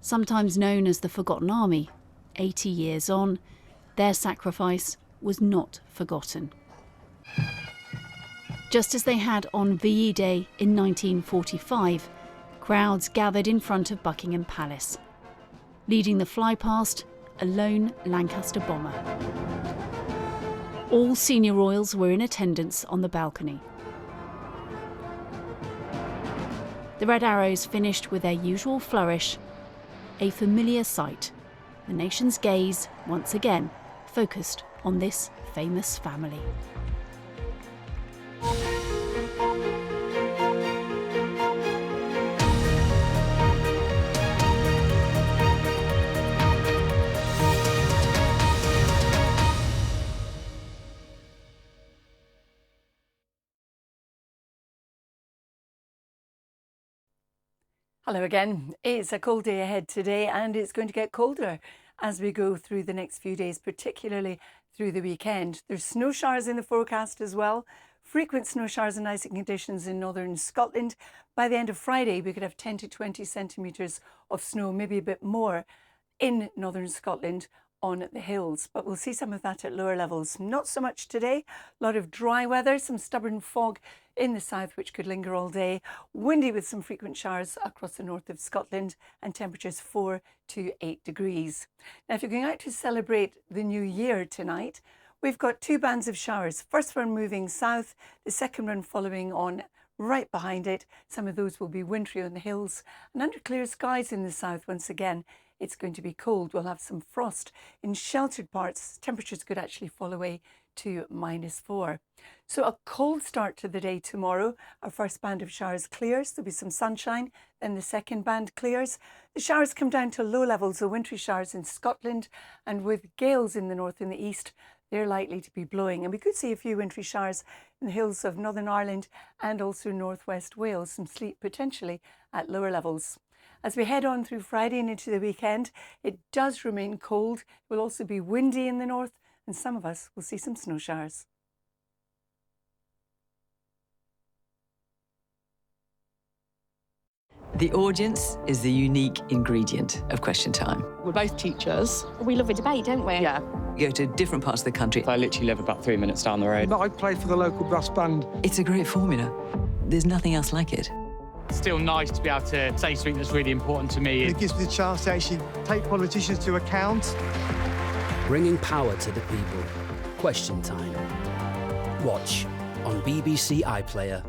Sometimes known as the Forgotten Army, 80 years on, their sacrifice was not forgotten. Just as they had on VE Day in 1945, crowds gathered in front of Buckingham Palace. Leading the flypast, a lone Lancaster bomber. All senior royals were in attendance on the balcony. The Red Arrows finished with their usual flourish, a familiar sight, the nation's gaze once again focused on this famous family. Hello again. It's a cold day ahead today, and it's going to get colder as we go through the next few days, particularly through the weekend. There's snow showers in the forecast as well. Frequent snow showers and icing conditions in northern Scotland. By the end of Friday, we could have 10 to 20 centimetres of snow, maybe a bit more, in northern Scotland on the hills. But we'll see some of that at lower levels. Not so much today. A lot of dry weather, some stubborn fog in the south, which could linger all day. Windy with some frequent showers across the north of Scotland, and temperatures 4 to 8 degrees. Now, if you're going out to celebrate the new year tonight, we've got two bands of showers. First one moving south, the second one following on right behind it. Some of those will be wintry on the hills, and under clear skies in the south once again. It's going to be cold. We'll have some frost in sheltered parts. Temperatures could actually fall away to -4. So a cold start to the day tomorrow. Our first band of showers clears. There'll be some sunshine. Then the second band clears. The showers come down to low levels of wintry showers in Scotland, and with gales in the north and the east, they're likely to be blowing. And we could see a few wintry showers in the hills of Northern Ireland and also northwest Wales. Some sleet potentially at lower levels. As we head on through Friday and into the weekend, it does remain cold. It will also be windy in the north, and some of us will see some snow showers. The audience is the unique ingredient of Question Time. We're both teachers. We love a debate, don't we? Yeah. You go to different parts of the country. I literally live about 3 minutes down the road. But I play for the local brass band. It's a great formula. There's nothing else like it. It's still nice to be able to say something that's really important to me. It gives me the chance to actually take politicians to account. Bringing power to the people. Question Time. Watch on BBC iPlayer.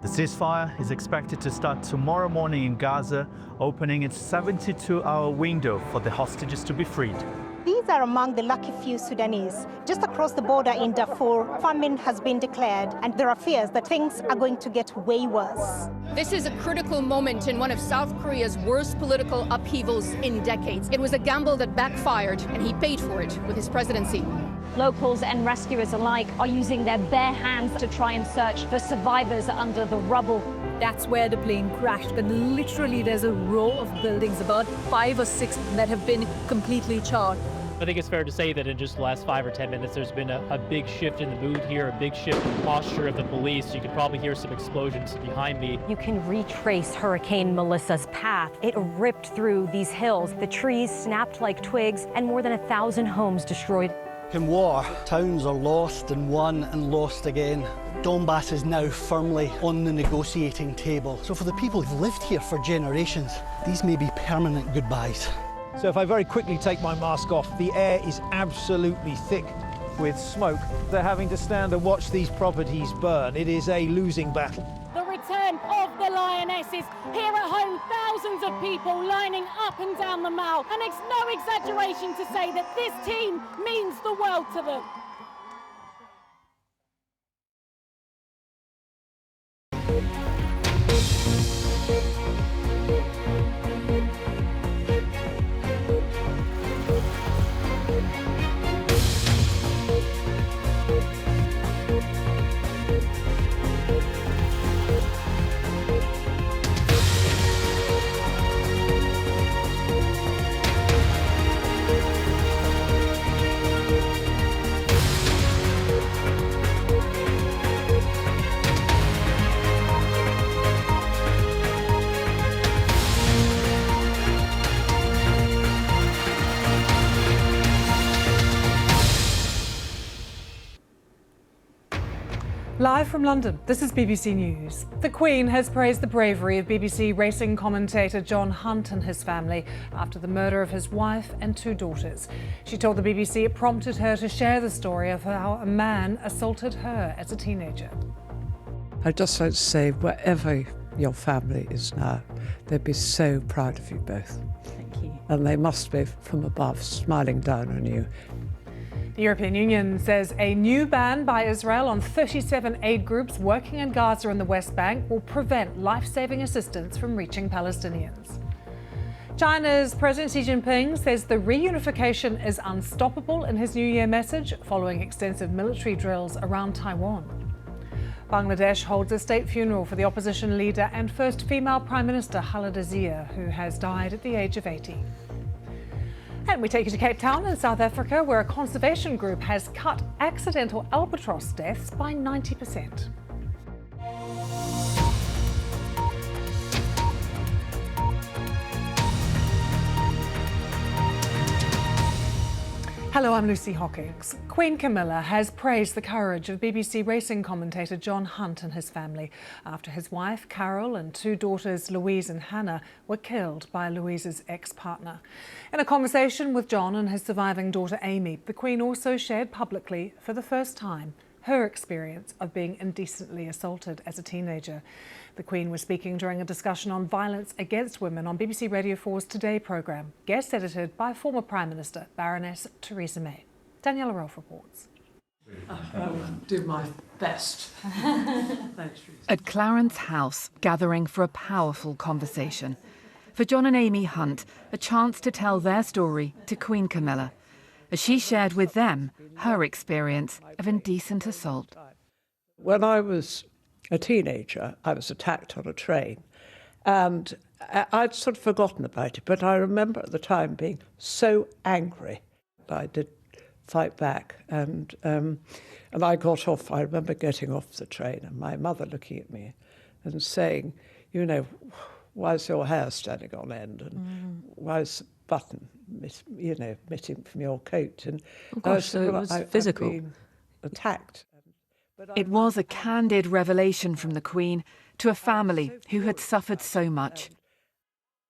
The ceasefire is expected to start tomorrow morning in Gaza, opening its 72-hour window for the hostages to be freed. These are among the lucky few Sudanese. Just across the border in Darfur, famine has been declared, and there are fears that things are going to get way worse. This is a critical moment in one of South Korea's worst political upheavals in decades. It was a gamble that backfired, and he paid for it with his presidency. Locals and rescuers alike are using their bare hands to try and search for survivors under the rubble. That's where the plane crashed, and literally there's a row of buildings, about 5 or 6, that have been completely charred. I think it's fair to say that in just the last 5 or 10 minutes, there's been a big shift in the mood here, a big shift in the posture of the police. You can probably hear some explosions behind me. You can retrace Hurricane Melissa's path. It ripped through these hills. The trees snapped like twigs, and more than 1,000 homes destroyed. In war, towns are lost and won and lost again. Donbass is now firmly on the negotiating table. So for the people who've lived here for generations, these may be permanent goodbyes. So if I very quickly take my mask off, the air is absolutely thick with smoke. They're having to stand and watch these properties burn. It is a losing battle. The return of the Lionesses. Here at home, thousands of people lining up and down the Mall. And it's no exaggeration to say that this team means the world to them. Live from London, this is BBC News. The Queen has praised the bravery of BBC racing commentator John Hunt and his family after the murder of his wife and 2 daughters. She told the BBC it prompted her to share the story of how a man assaulted her as a teenager. I'd just like to say, wherever your family is now, they'd be so proud of you both. Thank you. And they must be from above, smiling down on you. The European Union says a new ban by Israel on 37 aid groups working in Gaza and the West Bank will prevent life-saving assistance from reaching Palestinians. China's President Xi Jinping says the reunification is unstoppable in his New Year message following extensive military drills around Taiwan. Bangladesh holds a state funeral for the opposition leader and first female Prime Minister Khaleda Zia, who has died at the age of 80. And we take you to Cape Town in South Africa, where a conservation group has cut accidental albatross deaths by 90%. Hello, I'm Lucy Hockings. Queen Camilla has praised the courage of BBC racing commentator John Hunt and his family after his wife Carol and 2 daughters Louise and Hannah were killed by Louise's ex-partner. In a conversation with John and his surviving daughter Amy, the Queen also shared publicly for the first time her experience of being indecently assaulted as a teenager. The Queen was speaking during a discussion on violence against women on BBC Radio 4's Today programme, guest edited by former Prime Minister Baroness Theresa May. Daniela Rolfe reports. I will do my best. Thanks, Teresa. At Clarence House, gathering for a powerful conversation. For John and Amy Hunt, a chance to tell their story to Queen Camilla, as she shared with them her experience of indecent assault. When I was a teenager, I was attacked on a train, and I'd sort of forgotten about it, but I remember at the time being so angry. I did fight back, and I got off. I remember getting off the train and my mother looking at me and saying, you know, why is your hair standing on end, and why is the button, you know, missing from your coat? And oh gosh, so it was physical. I've been attacked. It was a candid revelation from the Queen to a family who had suffered so much.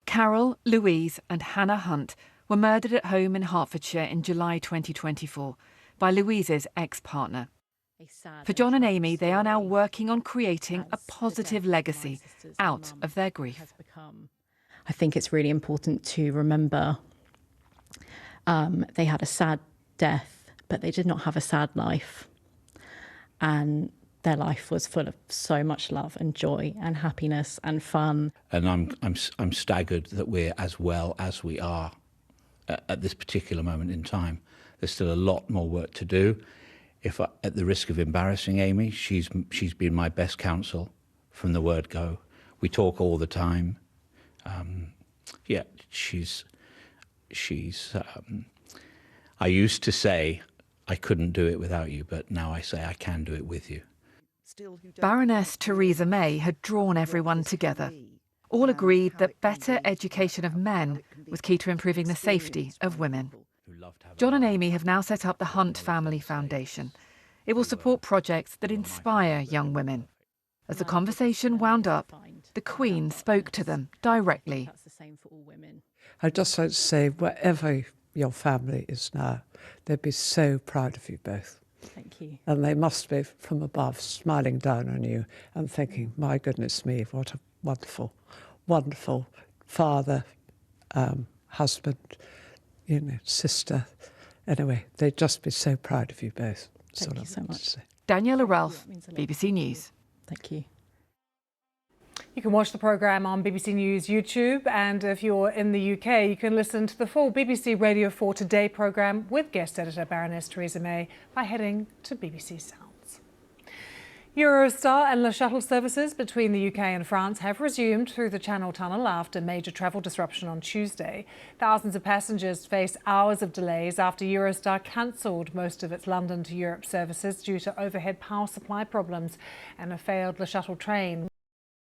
Carol, Louise and Hannah Hunt were murdered at home in Hertfordshire in July 2024 by Louise's ex-partner. For John and Amy, they are now working on creating a positive legacy out of their grief. I think it's really important to remember they had a sad death, but they did not have a sad life. And their life was full of so much love and joy and happiness and fun. And I'm staggered that we're as well as we are at this particular moment in time. There's still a lot more work to do. At the risk of embarrassing Amy, she's been my best counsel from the word go. We talk all the time. Yeah, she's. I used to say I couldn't do it without you, but now I say I can do it with you. Baroness Theresa May had drawn everyone together. All agreed that better education of men was key to improving the safety of women. John and Amy have now set up the Hunt Family Foundation. It will support projects that inspire young women. As the conversation wound up, the Queen spoke to them directly. I'd just like to say, wherever your family is now, they'd be so proud of you both. Thank you. And they must be from above, smiling down on you and thinking, my goodness me, what a wonderful, wonderful father, husband, you know, sister. Anyway, they'd just be so proud of you both. Thank you so much. Daniela Rolfe, BBC News. Thank you. You can watch the programme on BBC News YouTube, and if you're in the UK, you can listen to the full BBC Radio 4 Today programme with guest editor Baroness Theresa May by heading to BBC Sounds. Eurostar and Le Shuttle services between the UK and France have resumed through the Channel Tunnel after major travel disruption on Tuesday. Thousands of passengers face hours of delays after Eurostar cancelled most of its London to Europe services due to overhead power supply problems and a failed Le Shuttle train.